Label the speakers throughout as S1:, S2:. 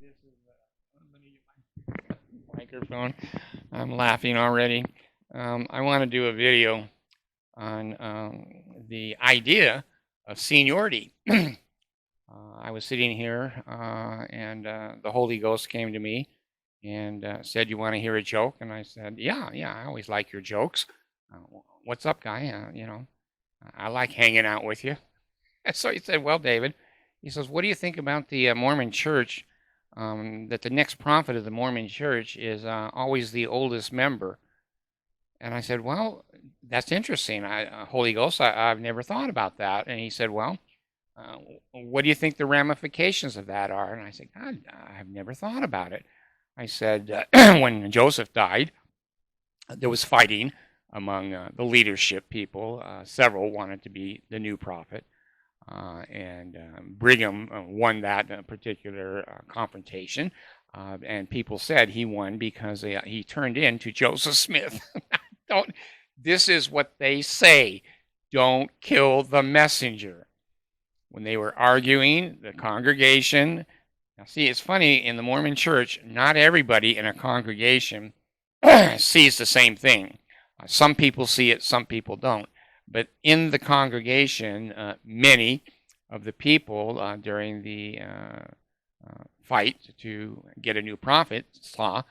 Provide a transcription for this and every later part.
S1: this is, let me get my microphone. I'm laughing already. I want to do a video on the idea of seniority. I was sitting here and the Holy Ghost came to me and said, "You want to hear a joke?" And I said, "Yeah, I always like your jokes. What's up, guy? I like hanging out with you." And so he said, "Well, David," he says, "what do you think about the Mormon Church? That the next prophet of the Mormon Church is always the oldest member." And I said, "Well, that's interesting. Holy Ghost, I've never thought about that." And he said, "Well, what do you think the ramifications of that are?" And I said, "God, I've never thought about it." I said, when Joseph died, there was fighting among the leadership people. Several wanted to be the new prophet. And Brigham won that particular confrontation. And people said he won because he turned into Joseph Smith. Don't. This is what they say. Don't kill the messenger. When they were arguing, the congregation. Now, see, it's funny, in the Mormon Church, not everybody in a congregation sees the same thing. Some people see it, some people don't. But in the congregation, many of the people during the fight to get a new prophet saw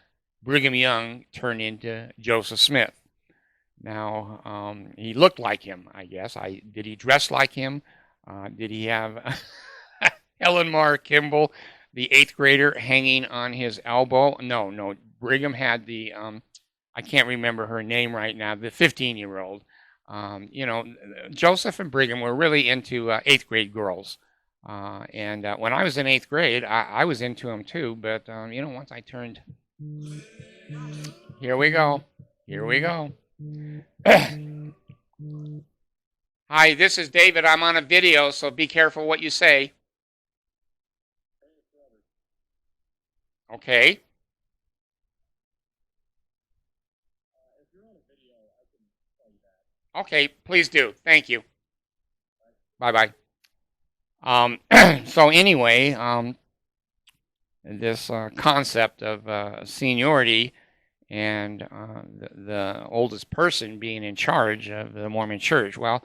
S1: Brigham Young turn into Joseph Smith. Now, he looked like him, I guess. Did he dress like him? Did he have Helen Mar Kimball, the 8th grader, hanging on his elbow? No. Brigham had the, I can't remember her name right now, the 15-year-old. Joseph and Brigham were really into 8th grade girls. And when I was in 8th grade, I was into them too. But, once I turned, here we go. Hi, this is David. I'm on a video, so be careful what you say. Okay. Okay, please do. Thank you. Bye-bye. So anyway, this concept of seniority and the oldest person being in charge of the Mormon Church. Well,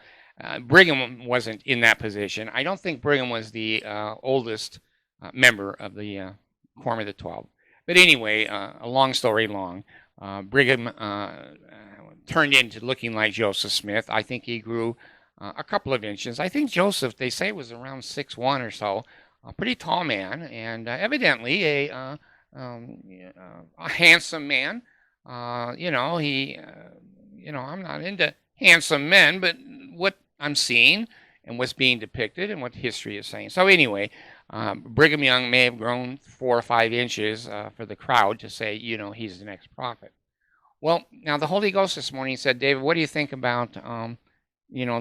S1: Brigham wasn't in that position. I don't think Brigham was the oldest member of the Quorum of the 12. But anyway, a long story long, Brigham turned into looking like Joseph Smith. I think he grew a couple of inches. I think Joseph, they say, was around 6'1" or so, a pretty tall man, and evidently a handsome man. I'm not into handsome men, but what I'm seeing and what's being depicted and what history is saying. So anyway, Brigham Young may have grown 4 or 5 inches for the crowd to say, he's the next prophet. Well, now the Holy Ghost this morning said, "David, what do you think about, the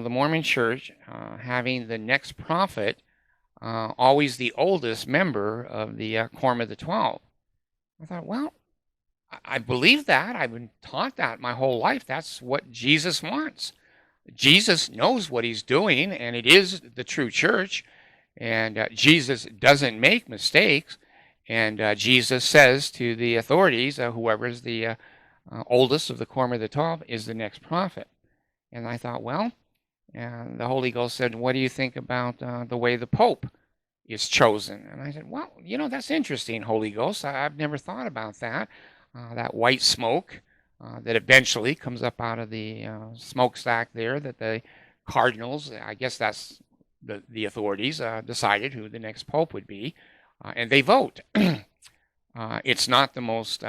S1: Mormon Church having the next prophet always the oldest member of the Quorum of the 12? I thought, well, I believe that. I've been taught that my whole life. That's what Jesus wants. Jesus knows what he's doing, and it is the true church. And Jesus doesn't make mistakes. And Jesus says to the authorities, whoever is the oldest of the Quorum of the 12 is the next prophet." And I thought, well, and the Holy Ghost said, "What do you think about the way the Pope is chosen?" And I said, "Well, that's interesting, Holy Ghost. I've never thought about that. That white smoke that eventually comes up out of the smokestack there, that the cardinals, I guess that's the authorities, decided who the next Pope would be, and they vote." It's not the most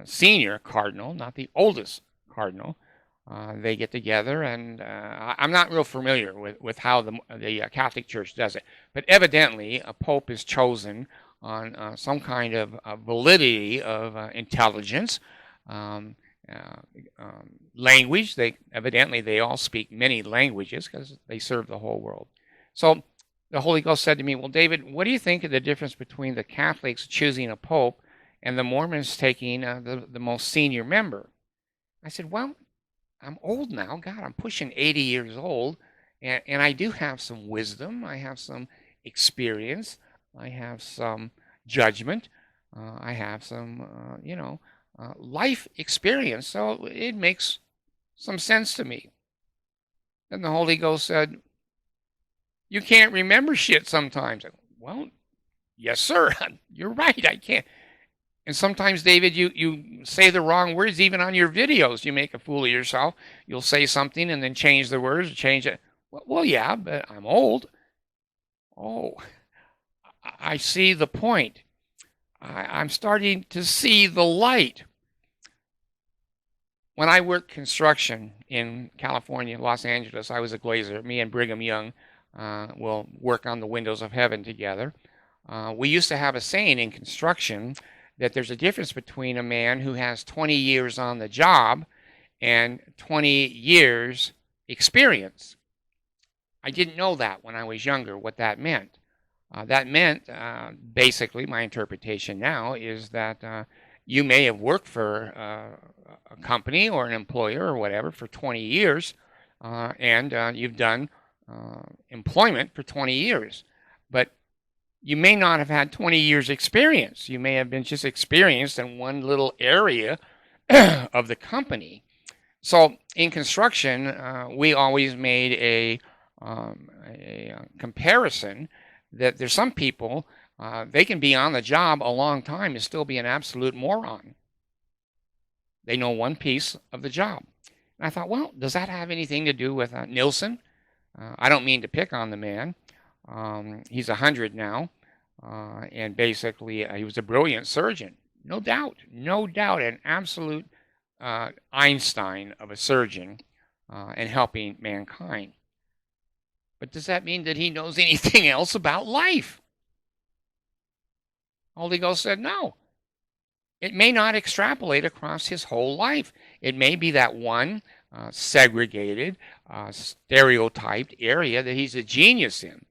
S1: senior cardinal, not the oldest cardinal. They get together, and I'm not real familiar with how the Catholic Church does it. But evidently, a pope is chosen on some kind of validity of intelligence, language. They all speak many languages because they serve the whole world. So the Holy Ghost said to me, "Well, David, what do you think of the difference between the Catholics choosing a pope and the Mormons taking the most senior member?" I said, "Well, I'm old now. God, I'm pushing 80 years old, and I do have some wisdom. I have some experience. I have some judgment. I have some, life experience, so it makes some sense to me. And the Holy Ghost said, you can't remember shit sometimes. Well, yes, sir. You're right. I can't. And sometimes, David, you say the wrong words even on your videos. You make a fool of yourself. You'll say something and then change the words, change it. Well, yeah, but I'm old. Oh, I see the point. I'm starting to see the light. When I worked construction in California, Los Angeles, I was a glazer. Me and Brigham Young will work on the windows of heaven together. We used to have a saying in construction that there's a difference between a man who has 20 years on the job and 20 years experience. I didn't know that when I was younger, what that meant. That meant, basically, my interpretation now is that you may have worked for a company or an employer or whatever for 20 years, and you've done employment for 20 years. But you may not have had 20 years experience. You may have been just experienced in one little area of the company. So in construction, we always made a comparison that there's some people, they can be on the job a long time and still be an absolute moron. They know one piece of the job. And I thought, well, does that have anything to do with Nilsson? I don't mean to pick on the man. He's 100 now. And basically, he was a brilliant surgeon. No doubt, an absolute Einstein of a surgeon and helping mankind. But does that mean that he knows anything else about life? Holy Ghost said no. It may not extrapolate across his whole life. It may be that one segregated, stereotyped area that he's a genius in.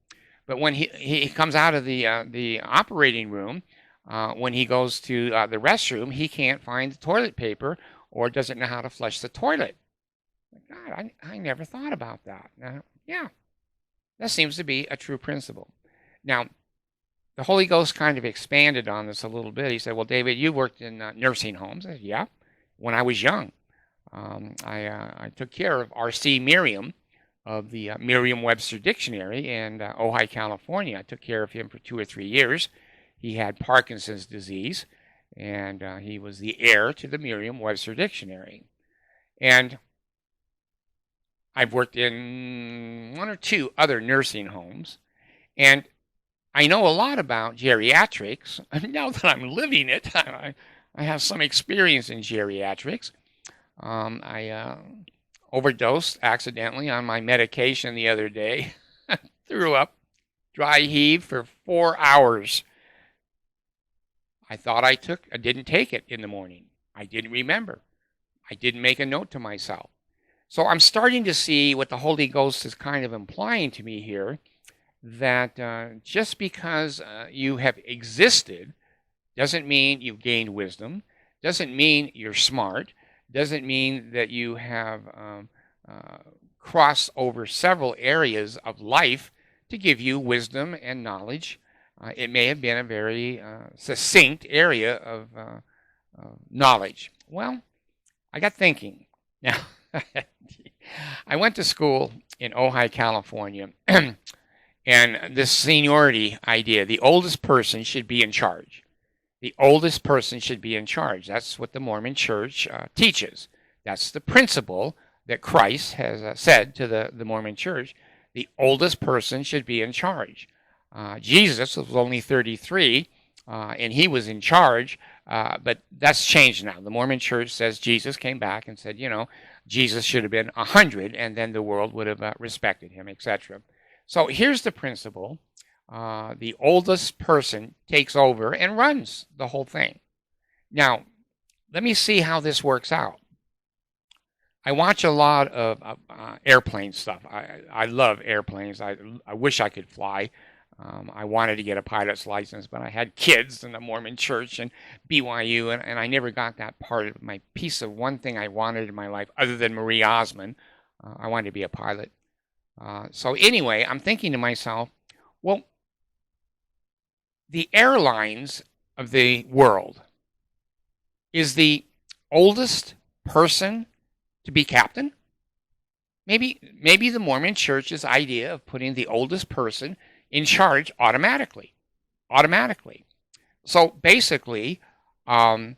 S1: But when he comes out of the operating room, when he goes to the restroom, he can't find the toilet paper or doesn't know how to flush the toilet. God, I never thought about that. Yeah. That seems to be a true principle. Now, the Holy Ghost kind of expanded on this a little bit. He said, well, David, you worked in nursing homes. I said, yeah, when I was young. I took care of R.C. Merriam of the Merriam-Webster Dictionary in Ojai, California. I took care of him for 2 or 3 years. He had Parkinson's disease, and he was the heir to the Merriam-Webster Dictionary. And I've worked in 1 or 2 other nursing homes, and I know a lot about geriatrics. Now that I'm living it, I have some experience in geriatrics. I overdosed accidentally on my medication the other day. Threw up, dry heave for 4 hours. I thought I didn't take it in the morning. I didn't remember. I didn't make a note to myself. So I'm starting to see what the Holy Ghost is kind of implying to me here, that just because you have existed doesn't mean you've gained wisdom, doesn't mean you're smart, doesn't mean that you have crossed over several areas of life to give you wisdom and knowledge. It may have been a very succinct area of knowledge. Well, I got thinking. Now, I went to school in Ojai, California, and this seniority idea, the oldest person should be in charge. The oldest person should be in charge. That's what the Mormon Church teaches. That's the principle that Christ has said to the Mormon Church. The oldest person should be in charge. Jesus was only 33, and he was in charge, but that's changed now. The Mormon Church says Jesus came back and said, Jesus should have been 100, and then the world would have respected him, etc. So here's the principle. The oldest person takes over and runs the whole thing. Now, let me see how this works out. I watch a lot of airplane stuff. I love airplanes. I wish I could fly. I wanted to get a pilot's license, but I had kids in the Mormon Church and BYU, and I never got that part of my piece of one thing I wanted in my life, other than Marie Osmond. I wanted to be a pilot. So anyway, I'm thinking to myself, well, the airlines of the world is the oldest person to be captain? Maybe the Mormon Church's idea of putting the oldest person in charge automatically. So basically, there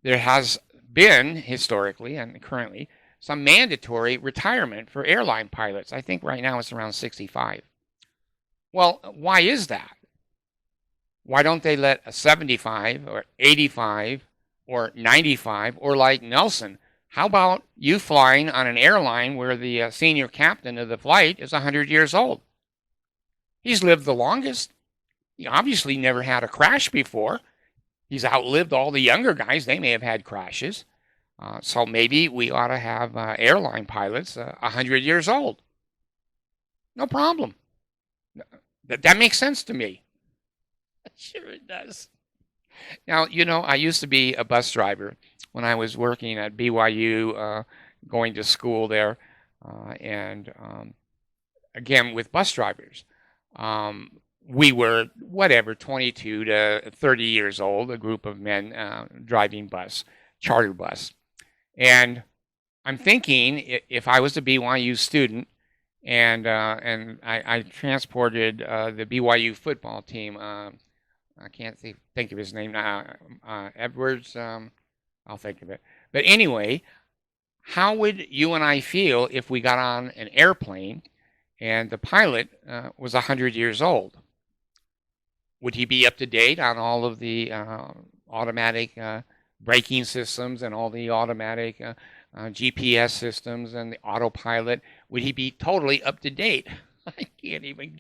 S1: has been historically and currently some mandatory retirement for airline pilots. I think right now it's around 65. Well, why is that? Why don't they let a 75 or 85 or 95, or like Nelson? How about you flying on an airline where the senior captain of the flight is 100 years old? He's lived the longest. He obviously never had a crash before. He's outlived all the younger guys. They may have had crashes. So maybe we ought to have airline pilots 100 years old. No problem. That makes sense to me. Sure it does. Now, I used to be a bus driver when I was working at BYU, going to school there, and again, with bus drivers. We were, 22 to 30 years old, a group of men driving charter bus. And I'm thinking, if I was a BYU student and I transported the BYU football team, I can't think of his name now, Edwards, I'll think of it. But anyway, how would you and I feel if we got on an airplane and the pilot was 100 years old? Would he be up to date on all of the automatic braking systems and all the automatic GPS systems and the autopilot? Would he be totally up to date? I can't even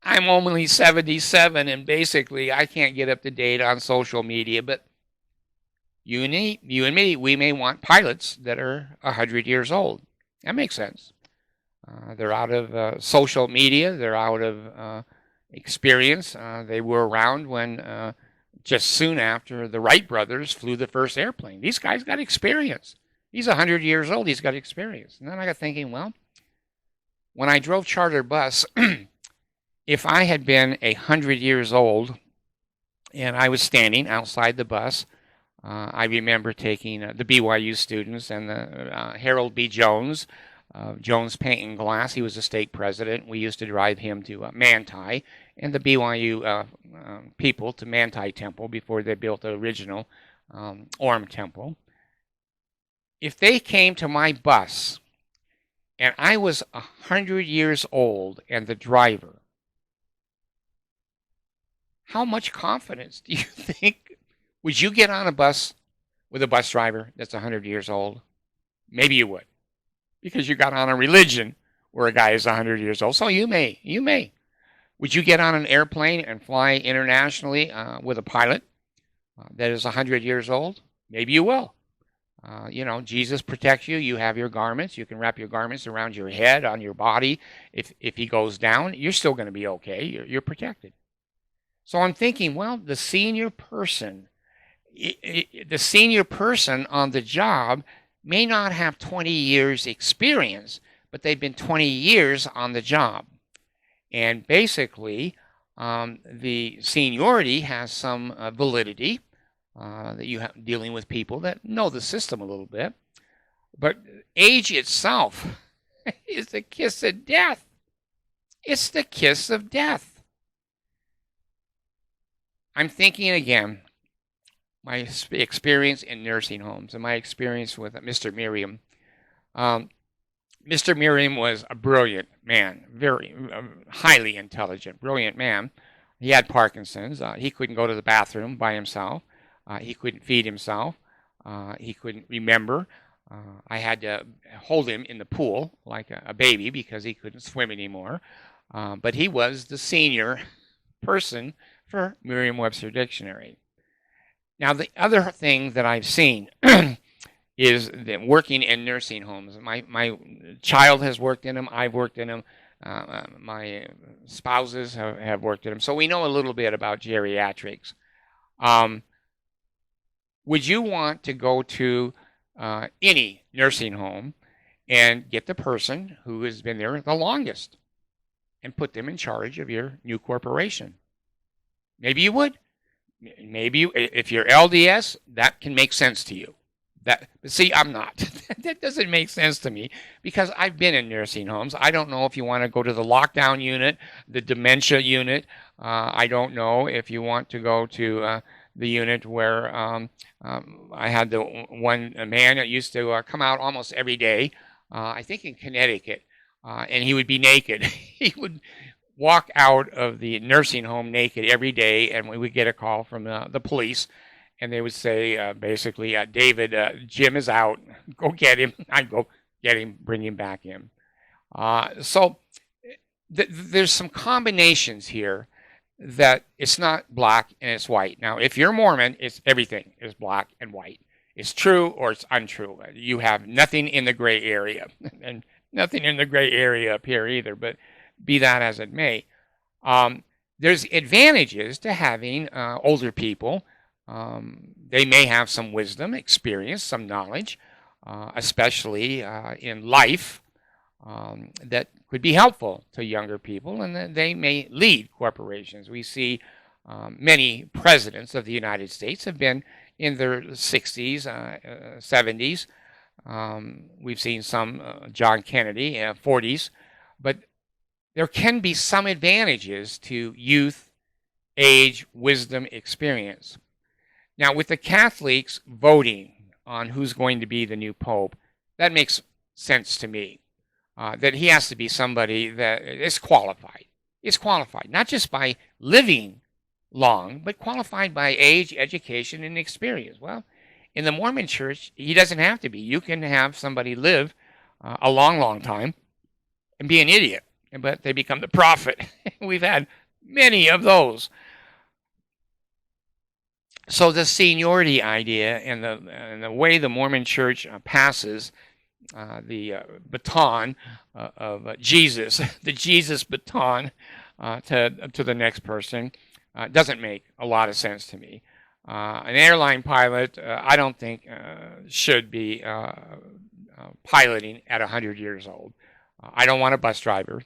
S1: I'm only 77, and basically I can't get up to date on social media, but you and me, we may want pilots that are 100 years old. That makes sense. They're out of social media. They're out of experience. They were around when just soon after the Wright brothers flew the first airplane. These guys got experience. He's 100 years old. He's got experience. And then I got thinking, well, when I drove charter bus, if I had been 100 years old and I was standing outside the bus, I remember taking the BYU students and the Harold B. Jones, Jones Paint and Glass. He was the stake president. We used to drive him to Manti, and the BYU people to Manti Temple before they built the original Orm Temple. If they came to my bus and I was 100 years old and the driver, how much confidence do you think? Would you get on a bus with a bus driver that's 100 years old? Maybe you would, because you got on a religion where a guy is 100 years old. So you may. Would you get on an airplane and fly internationally with a pilot that is 100 years old? Maybe you will. Jesus protects you. You have your garments. You can wrap your garments around your head, on your body. If he goes down, you're still going to be okay. You're protected. So I'm thinking, well, the senior person on the job may not have 20 years experience, but they've been 20 years on the job. And basically, the seniority has some validity that you have dealing with people that know the system a little bit. But age itself is the kiss of death. It's the kiss of death. I'm thinking again, my experience in nursing homes and my experience with Mr. Miriam. Mr. Miriam was a brilliant man, very highly intelligent, brilliant man. He had Parkinson's. He couldn't go to the bathroom by himself. He couldn't feed himself. He couldn't remember. I had to hold him in the pool like a baby because he couldn't swim anymore. But he was the senior person for Merriam-Webster Dictionary. Now, the other thing that I've seen is that working in nursing homes. My child has worked in them. I've worked in them. My spouses have worked in them. So we know a little bit about geriatrics. Would you want to go to any nursing home and get the person who has been there the longest and put them in charge of your new corporation? Maybe you would. Maybe if you're LDS, that can make sense to you. But see, I'm not. That doesn't make sense to me because I've been in nursing homes. I don't know if you want to go to the lockdown unit, the dementia unit. I don't know if you want to go to the unit where I had the one man that used to come out almost every day. I think in Connecticut, and he would be naked. He would walk out of the nursing home naked every day, and we would get a call from the police, and they would say basically, David, Jim is out. Go get him. I'd go get him, bring him back in. So there's some combinations here that it's not black and it's white. Now, if you're Mormon, it's everything is black and white. It's true or it's untrue. You have nothing in the gray area, and nothing in the gray area up here either. But be that as it may, there's advantages to having older people. They may have some wisdom, experience, some knowledge, especially in life, that could be helpful to younger people, and they may lead corporations. We see many presidents of the United States have been in their 60s, 70s. We've seen some, John Kennedy, 40s, but there can be some advantages to youth, age, wisdom, experience. Now, with the Catholics voting on who's going to be the new pope, that makes sense to me. That he has to be somebody that is qualified. Is qualified, not just by living long, but qualified by age, education, and experience. Well, in the Mormon church, he doesn't have to be. You can have somebody live a long, long time and be an idiot, but they become the prophet. We've had many of those. So the seniority idea and the way the Mormon church passes the baton of Jesus, the Jesus baton to the next person, doesn't make a lot of sense to me. An airline pilot, I don't think should be piloting at 100 years old. I don't want a bus driver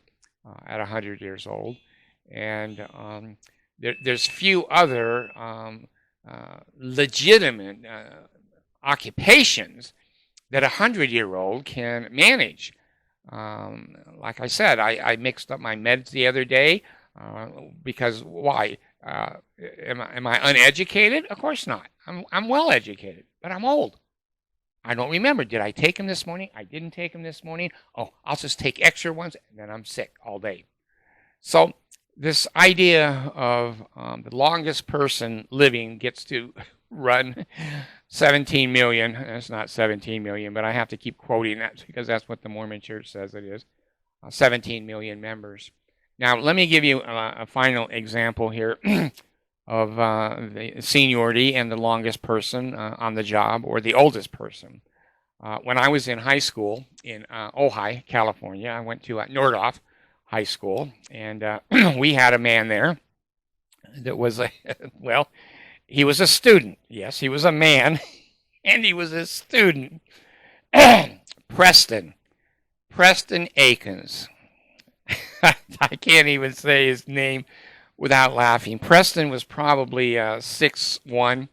S1: at 100 years old. And there's few other legitimate occupations that a 100-year-old can manage. Like I said, I mixed up my meds the other day because why? Am I uneducated? Of course not. I'm well educated, but I'm old. I don't remember. Did I take them this morning? I didn't take them this morning. Oh, I'll just take extra ones, and then I'm sick all day. So this idea of the longest person living gets to run 17 million. That's not 17 million, but I have to keep quoting that because that's what the Mormon Church says it is. 17 million members. Now, let me give you a final example here of the seniority and the longest person on the job or the oldest person. When I was in high school in Ojai, California, I went to Nordhoff High School, and we had a man there that was, well, he was a student. Yes, he was a man, and he was a student. Preston Akins. I can't even say his name without laughing. Preston was probably 6'1",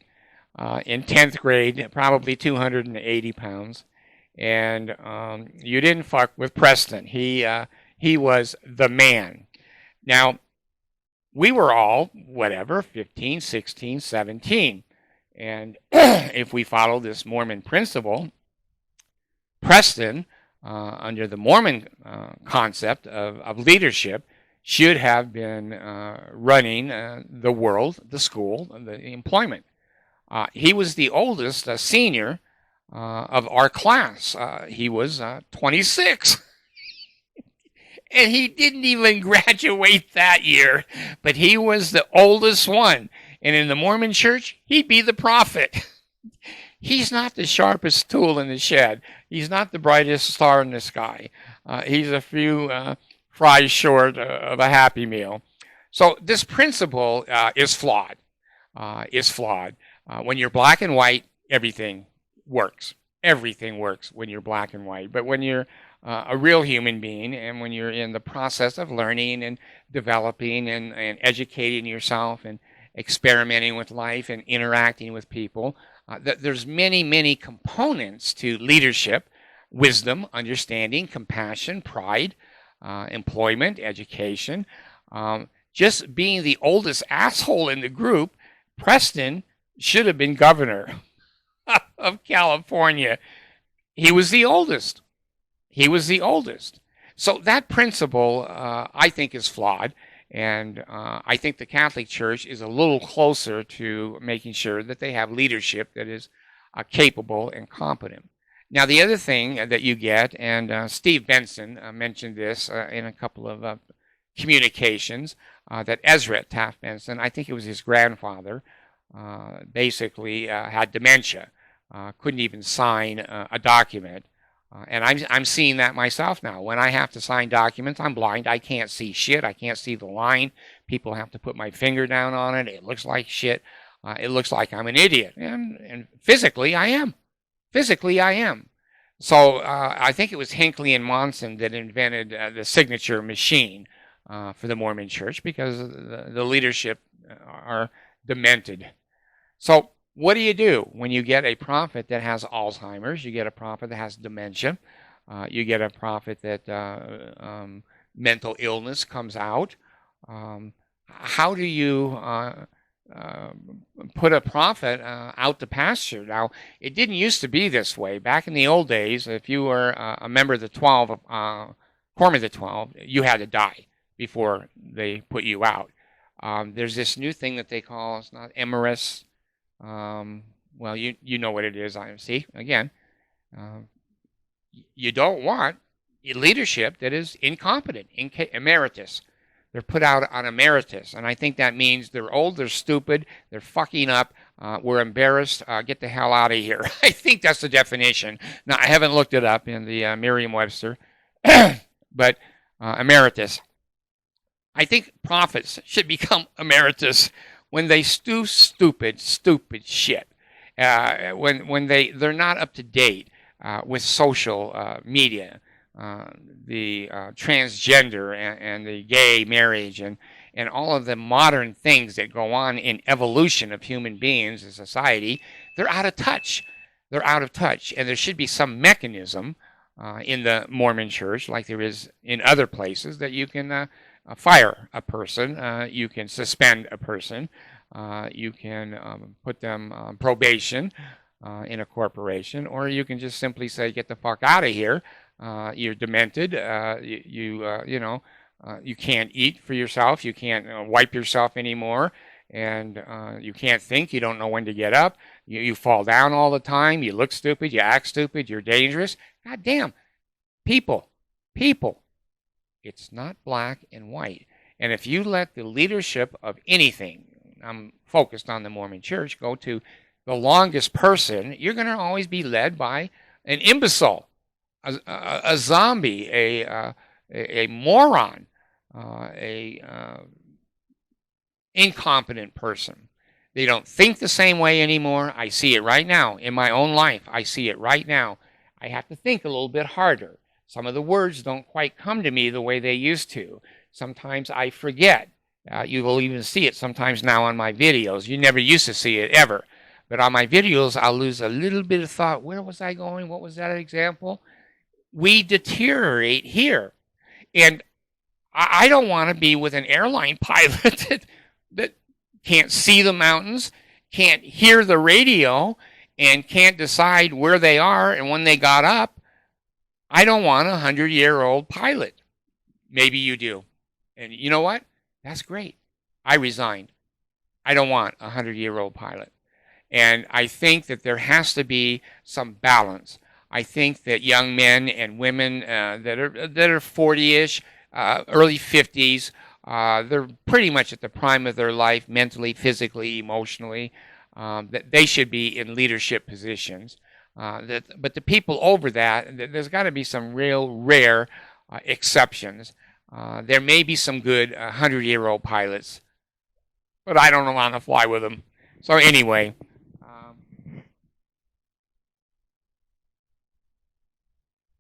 S1: in 10th grade, probably 280 pounds. And you didn't fuck with Preston. He was the man. Now, we were all, whatever, 15, 16, 17. And if we follow this Mormon principle, Preston, under the Mormon concept of leadership, should have been running the world, the school, the employment. He was the oldest senior of our class. He was 26. And he didn't even graduate that year, but he was the oldest one. And in the Mormon church, he'd be the prophet. He's not the sharpest tool in the shed. He's not the brightest star in the sky. He's a few fries short of a Happy Meal. So this principle is flawed. When you're black and white, everything works. Everything works when you're black and white. But when you're a real human being, and when you're in the process of learning and developing and educating yourself and experimenting with life and interacting with people. There's many components to leadership: wisdom, understanding, compassion, pride, employment, education. Just being the oldest asshole in the group, Preston should have been governor of California. He was the oldest. He was the oldest. So that principle, I think, is flawed. And I think the Catholic Church is a little closer to making sure that they have leadership that is capable and competent. Now, the other thing that you get, and Steve Benson mentioned this in a couple of communications, that Ezra Taft Benson, I think it was his grandfather, basically had dementia, couldn't even sign a document. And I'm seeing that myself now. When I have to sign documents, I'm blind. I can't see shit. I can't see the line. People have to put my finger down on it. It looks like shit. It looks like I'm an idiot. And physically, I am. Physically, I am. So I think it was Hinckley and Monson that invented the signature machine for the Mormon Church, because the leadership are demented. So what do you do when you get a prophet that has Alzheimer's? You get a prophet that has dementia. You get a prophet that mental illness comes out. How do you put a prophet out to pasture? Now, it didn't used to be this way. Back in the old days, if you were a member of the 12, Quorum of the 12, you had to die before they put you out. There's this new thing that they call, it's not emerus. Well, you know what it is. See, again, you don't want a leadership that is incompetent, emeritus. They're put out on emeritus, and I think that means they're old, they're stupid, they're fucking up, we're embarrassed, get the hell out of here. I think that's the definition. Now, I haven't looked it up in the Merriam-Webster, but emeritus. I think prophets should become emeritus when they do stupid shit. When they're not up to date with social media, the transgender and the gay marriage and all of the modern things that go on in evolution of human beings in society, they're out of touch. They're out of touch, and there should be some mechanism in the Mormon Church, like there is in other places, that you can fire a person, you can suspend a person, you can put them on probation in a corporation, or you can just simply say, get the fuck out of here. You're demented. You can't eat for yourself. You can't wipe yourself anymore, and you can't think. You don't know when to get up. You fall down all the time. You look stupid. You act stupid. You're dangerous. God damn. People. It's not black and white. And if you let the leadership of anything, I'm focused on the Mormon Church, go to the longest person, you're going to always be led by an imbecile, a zombie, a moron, incompetent person. They don't think the same way anymore. I see it right now in my own life. I see it right now. I have to think a little bit harder. Some of the words don't quite come to me the way they used to. Sometimes I forget. You will even see it sometimes now on my videos. You never used to see it ever. But on my videos, I'll lose a little bit of thought. Where was I going? What was that example? We deteriorate here. And I don't want to be with an airline pilot that can't see the mountains, can't hear the radio, and can't decide where they are and when they got up. I don't want a 100-year-old pilot. Maybe you do. And you know what? That's great. I resigned. I don't want a 100-year-old pilot. And I think that there has to be some balance. I think that young men and women that are 40-ish, early 50s, they're pretty much at the prime of their life, mentally, physically, emotionally, that they should be in leadership positions. But the people over that, there's got to be some real rare exceptions. There may be some good 100-year-old pilots, but I don't want to fly with them. So anyway,